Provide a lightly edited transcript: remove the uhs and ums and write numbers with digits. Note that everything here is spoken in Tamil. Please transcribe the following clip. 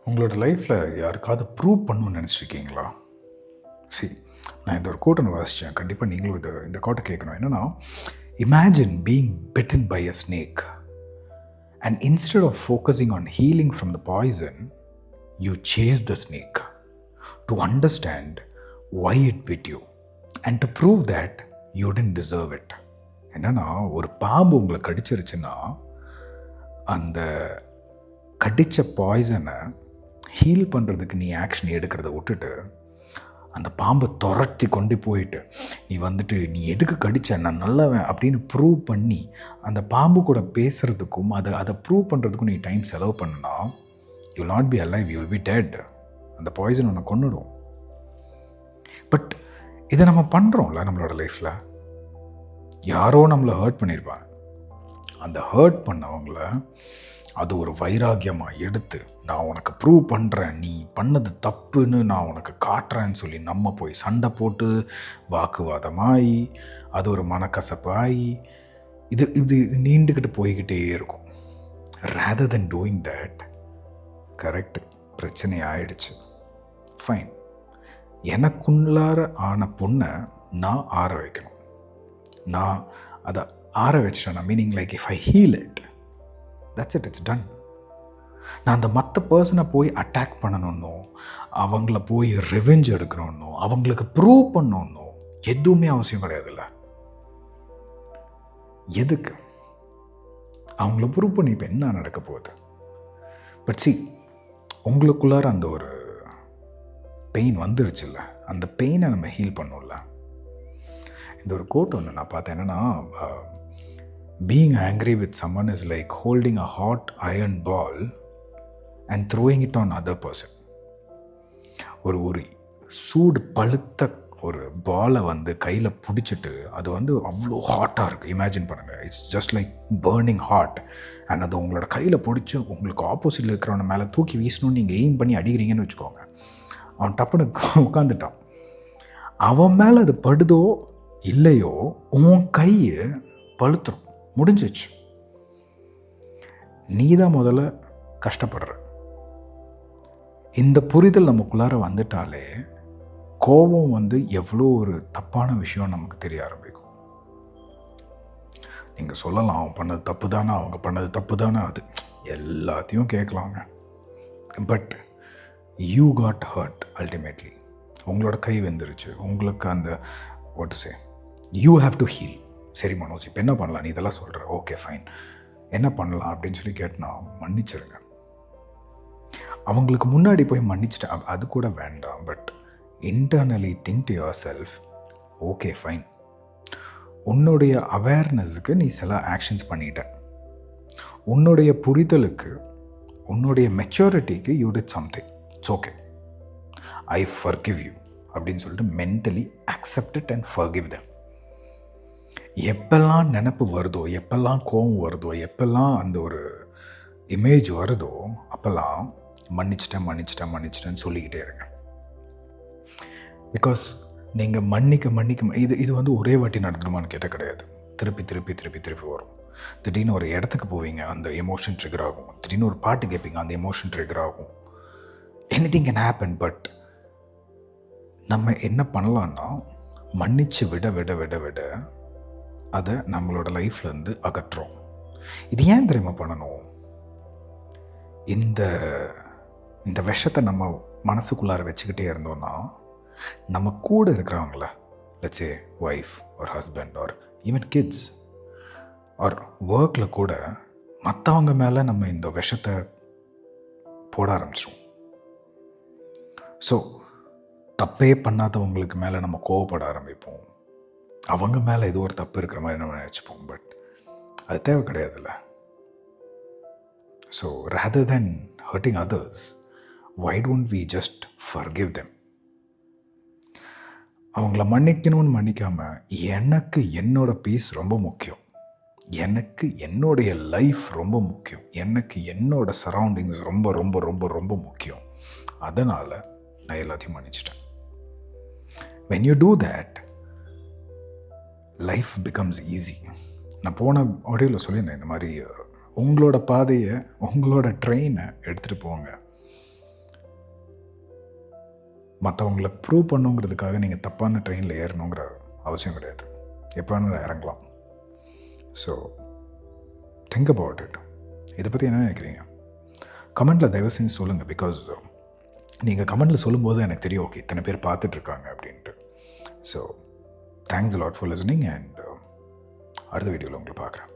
உங்களோட லைஃப்பில் யாருக்காவது ப்ரூவ் பண்ணணும்னு நினச்சிருக்கீங்களா? சரி, நான் இந்த ஒரு கோட்டை வாசித்தேன். கண்டிப்பாக நீங்களும் இந்த கோட்டை கேட்கணும். என்னென்னா, imagine being bitten by a snake and instead of focusing on healing from the poison, you chase the snake to understand why it bit you and to prove that you didn't deserve it. என்னென்னா, ஒரு பாம்பு உங்களை கடிச்சிருச்சுன்னா அந்த கடித்த பாய்சனை ஹீல் பண்ணுறதுக்கு நீ ஆக்ஷன் எடுக்கிறத விட்டுட்டு அந்த பாம்பை துரத்தி கொண்டு போயிட்டு நீ எதுக்கு கடிச்ச, நான் நல்லவன் அப்படின்னு ப்ரூவ் பண்ணி அந்த பாம்பு கூட பேசுகிறதுக்கும் அதை ப்ரூவ் பண்ணுறதுக்கும் நீ டைம் செலவு பண்ணனா, you will not be alive, you will be dead. அந்த பாய்சன் உன்னை கொன்னுடும். பட் இதை நம்ம பண்ணுறோம்ல நம்மளோட லைஃப்பில். யாரோ நம்மளை ஹர்ட் பண்ணியிருப்பாங்க. அந்த ஹர்ட் பண்ணவங்கள அது ஒரு வைராக்கியமாக எடுத்து, நான் உனக்கு ப்ரூவ் பண்ணுறேன், நீ பண்ணது தப்புன்னு நான் உனக்கு காட்டுறேன்னு சொல்லி நம்ம போய் சண்டை போட்டு வாக்குவாதமாகி அது ஒரு மனக்கசப்பாகி இது நீண்டுக்கிட்டு போய்கிட்டே இருக்கும். Rather then doing that, correct, பிரச்சனை ஆயிடுச்சு, ஃபைன், எனக்குள்ளார ஆன பொண்ணை நான் ஆற வைக்கணும். நான் அதை ஆற வச்சிட்டேன். Meaning like if I heal it, that's it, it's done. நான் அந்த மற்ற பர்சனை போய் அட்டாக் பண்ணணுன்னோ, அவங்கள போய் ரிவெஞ்ச் எடுக்கணுன்னோ, அவங்களுக்கு ப்ரூவ் பண்ணணுன்னோ எதுவுமே அவசியம் கிடையாதுல்ல. எதுக்கு அவங்கள ப்ரூவ் பண்ணி இப்போ என்ன நடக்க போகுது? பட் சி, உங்களுக்குள்ளார அந்த ஒரு பெயின் வந்துருச்சுல்ல, அந்த பெயினை நம்ம ஹீல் பண்ணோம்ல. இந்த ஒரு கோட் ஒன்று நான் பார்த்தேன். என்னென்னா, being angry with someone is like holding a hot iron ball and throwing it on other person. ஒரு சூடு பழுத்த ஒரு பாலை கையில் பிடிச்சிட்டு அது அவ்வளோ ஹாட்டாக இருக்குது. இமேஜின் பண்ணுங்கள், it's just like burning hot. And அது உங்களோட கையில் பிடிச்சி உங்களுக்கு ஆப்போசிட்டில் இருக்கிறவனை மேலே தூக்கி வீசணும்னு நீங்கள் எய்ம் பண்ணி அடிக்கிறீங்கன்னு வச்சுக்கோங்க. அவன் டப்புன்னு உட்காந்துட்டான். அவன் மேலே அது படுதோ இல்லையோ உன் கையை பழுத்துரும், முடிஞ்சிச்சு. நீ தான் முதல்ல கஷ்டப்படுற. இந்த புரிதல் நமக்குள்ளார வந்துட்டாலே கோபம் எவ்வளோ ஒரு தப்பான விஷயம் நமக்கு தெரிய ஆரம்பிக்கும். நீங்கள் சொல்லலாம், அவன் பண்ணது தப்பு தானே, அவங்க பண்ணது தப்பு தானே, அது எல்லாத்தையும் கேட்கலாங்க. But you got hurt ultimately. உங்களோட கை வெந்துருச்சு. உங்களுக்கு அந்த what to say, you have to heal. சரி மனோஜ், இப்போ என்ன பண்ணலாம், நீ இதெல்லாம் சொல்கிற, ஓகே ஃபைன், என்ன பண்ணலாம் அப்படின்னு சொல்லி கேட்டனா, மன்னிச்சிருங்க. அவங்களுக்கு முன்னாடி போய் மன்னிச்சிட்டேன் அது கூட வேண்டாம். But internally think to yourself, okay fine, உன்னுடைய அவேர்னஸுக்கு நீ சில ஆக்ஷன்ஸ் பண்ணிட்ட, உன்னுடைய புரிதலுக்கு, உன்னுடைய மெச்சூரிட்டிக்கு you did something, it's okay, I forgive you அப்படின்னு சொல்லிட்டு mentally accept it and forgive them. எப்பெல்லாம் நினப்பு வருதோ, எப்பெல்லாம் கோபம் வருதோ, எப்பெல்லாம் அந்த ஒரு இமேஜ் வருதோ, அப்போல்லாம் மன்னிச்சிட்டேன்னு சொல்லிக்கிட்டே இருங்க. பிகாஸ் நீங்கள் மன்னிக்க இது ஒரே வாட்டி நடந்துருமான்னு கேட்டால் கிடையாது. திருப்பி வரும். திடீர்னு ஒரு இடத்துக்கு போவீங்க, அந்த எமோஷன் ட்ரிகர் ஆகும். திடீர்னு ஒரு பாட்டு கேட்பீங்க, அந்த எமோஷன் ட்ரிகர் ஆகும். Anything can happen. பட் நம்ம என்ன பண்ணலான்னா, மன்னிச்சு விட அதை நம்மளோட லைஃப்லேருந்து அகற்றுறோம். இது ஏன் தெரியுமா பண்ணணும்? இந்த விஷத்தை நம்ம மனசுக்குள்ளார வச்சுக்கிட்டே இருந்தோம்னா, நம்ம கூட இருக்கிறவங்கள, லெட்ஸ் சே ஒய்ஃப் ஒரு husband or even kids or ஒர்க்கில் கூட மற்றவங்க மேலே நம்ம இந்த விஷத்தை போட ஆரம்பிச்சிடுவோம். ஸோ தப்பே பண்ணாதவங்களுக்கு மேலே நம்ம கோவப்பட ஆரம்பிப்போம். அவங்க மேலே ஏதோ ஒரு தப்பு இருக்கிற மாதிரி நம்ம நினச்சிப்போம். பட் அது தேவை கிடையாதுல்ல. So rather then hurting others, why don't we just forgive them? அவங்கள மன்னிக்கணும்னு மன்னிக்காமல், எனக்கு என்னோட பீஸ் ரொம்ப முக்கியம், எனக்கு என்னுடைய லைஃப் ரொம்ப முக்கியம், எனக்கு என்னோட சரௌண்டிங்ஸ் ரொம்ப ரொம்ப ரொம்ப ரொம்ப முக்கியம், அதனால் நான் எல்லாத்தையும் மன்னிச்சிட்டேன். when you do that, life becomes easy. நான் போன ஆடியோவில் சொல்லியிருந்தேன், இந்த மாதிரி உங்களோட பாதையை, உங்களோட ட்ரெயினை எடுத்துகிட்டு போங்க. மற்றவங்கள ப்ரூவ் பண்ணுங்கிறதுக்காக நீங்கள் தப்பான ட்ரெயினில் ஏறணுங்கிற அவசியம் கிடையாது. எப்போ வேணாலும் இறங்கலாம். So think about it. இதை பற்றி என்ன நினைக்கிறீங்க? கமெண்ட்டில் தயவு செஞ்சு சொல்லுங்கள். பிகாஸ் நீங்கள் கமெண்ட்டில் சொல்லும்போது எனக்கு தெரியும், ஓகே இத்தனை பேர் பார்த்துட்ருக்காங்க அப்படின்ட்டு. So thanks lot for listening and அடுத்த வீடியோவில் உங்களை பார்க்குறேன்.